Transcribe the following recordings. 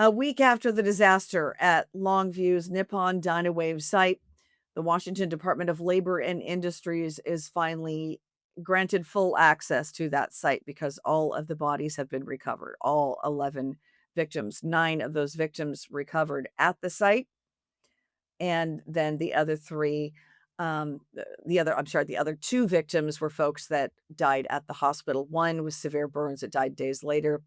A week after the disaster at Longview's Nippon Dynawave site, the Washington Department of Labor and Industries is finally granted full access to that site because all of the bodies have been recovered, all 11 victims. 9 of those victims recovered at the site, and then the other 3, the other 2 victims were folks that died at the hospital. One with severe burns that died days later.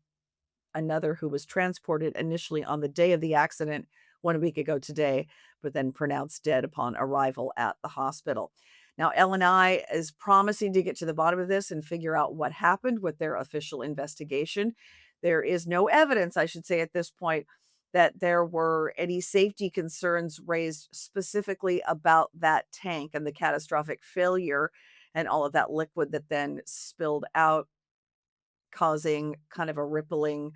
Another who was transported initially on the day of the accident 1 week ago today, but then pronounced dead upon arrival at the hospital. Now, LNI is promising to get to the bottom of this and figure out what happened with their official investigation. There is no evidence, I should say, at this point, that there were any safety concerns raised specifically about that tank and the catastrophic failure and all of that liquid that then spilled out, causing kind of a rippling,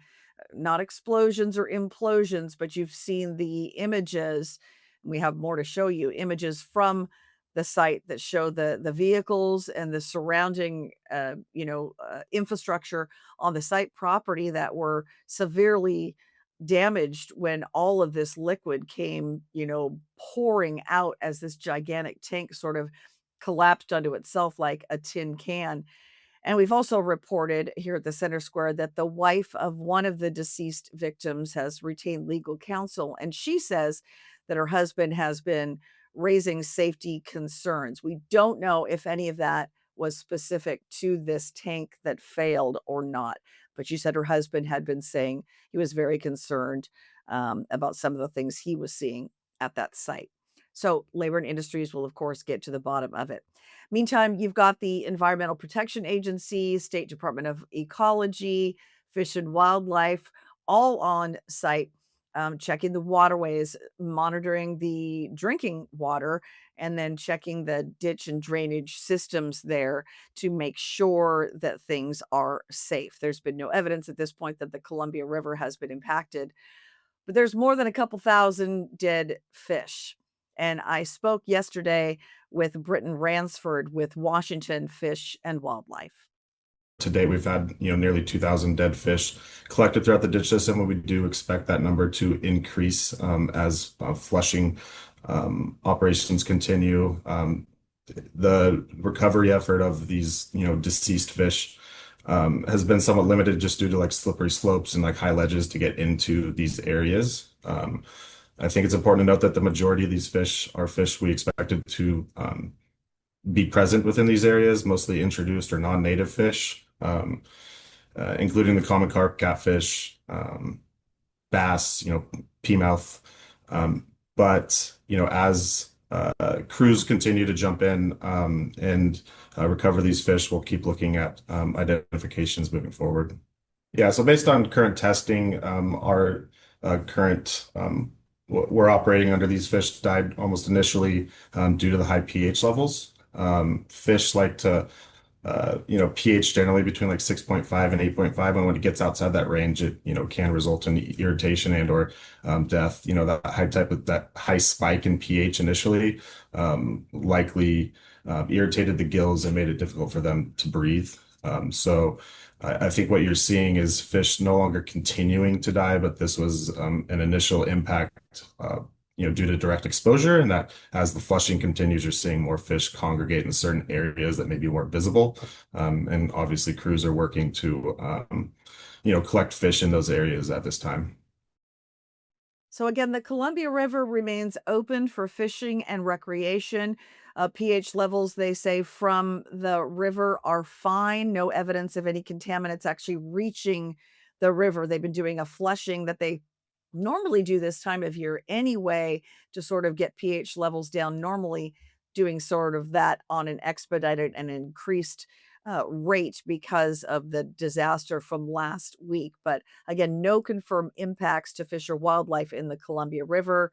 not explosions or implosions, but you've seen the images. We have more to show you, images from the site that show the vehicles and the surrounding, infrastructure on the site property that were severely damaged when all of this liquid came, pouring out as this gigantic tank sort of collapsed onto itself like a tin can. And we've also reported here at the Center Square that the wife of one of the deceased victims has retained legal counsel, and she says that her husband has been raising safety concerns. We don't know if any of that was specific to this tank that failed or not, but she said her husband had been saying he was very concerned about some of the things he was seeing at that site. So, Labor and Industries will, of course, get to the bottom of it. Meantime, you've got the Environmental Protection Agency, State Department of Ecology, Fish and Wildlife, all on site, checking the waterways, monitoring the drinking water, and then checking the ditch and drainage systems there to make sure that things are safe. There's been no evidence at this point that the Columbia River has been impacted, but there's more than a couple thousand dead fish. And I spoke yesterday with Britton Ransford with Washington Fish and Wildlife. To date, we've had nearly 2,000 dead fish collected throughout the ditch system, and we do expect that number to increase as flushing operations continue. The recovery effort of these deceased fish has been somewhat limited just due to like slippery slopes and like high ledges to get into these areas. I think it's important to note that the majority of these fish are fish we expected to be present within these areas, mostly introduced or non-native fish, including the common carp, catfish, bass, peamouth. But as crews continue to jump in and recover these fish, we'll keep looking at identifications moving forward. Yeah, so based on current testing, our current we're operating under these fish died almost initially due to the high pH levels. Fish like to, pH generally between like 6.5 and 8.5. And when it gets outside that range, it, can result in irritation and or death. That high spike in pH initially likely irritated the gills and made it difficult for them to breathe. So I think what you're seeing is fish no longer continuing to die, but this was an initial impact, due to direct exposure, and that as the flushing continues, you're seeing more fish congregate in certain areas that maybe weren't visible. And obviously, crews are working to, collect fish in those areas at this time. So again, the Columbia River remains open for fishing and recreation. pH levels, they say, from the river are fine. No evidence of any contaminants actually reaching the river. They've been doing a flushing that they normally do this time of year anyway to sort of get pH levels down, normally doing sort of that on an expedited and increased rate because of the disaster from last week. But again, no confirmed impacts to fish or wildlife in the Columbia River,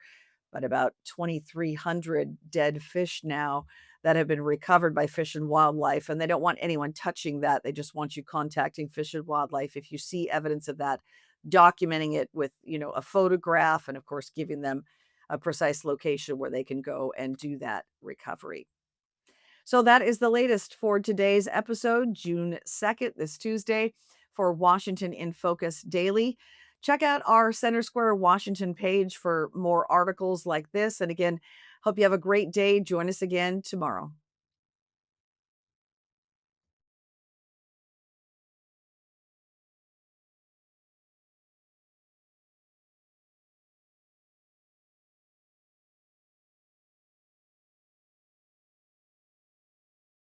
but about 2,300 dead fish now that have been recovered by Fish and Wildlife. And they don't want anyone touching that. They just want you contacting Fish and Wildlife if you see evidence of that, documenting it with, a photograph, and of course, giving them a precise location where they can go and do that recovery. So that is the latest for today's episode, June 2nd, this Tuesday, for Washington in Focus Daily. Check out our Center Square Washington page for more articles like this. And again, hope you have a great day. Join us again tomorrow.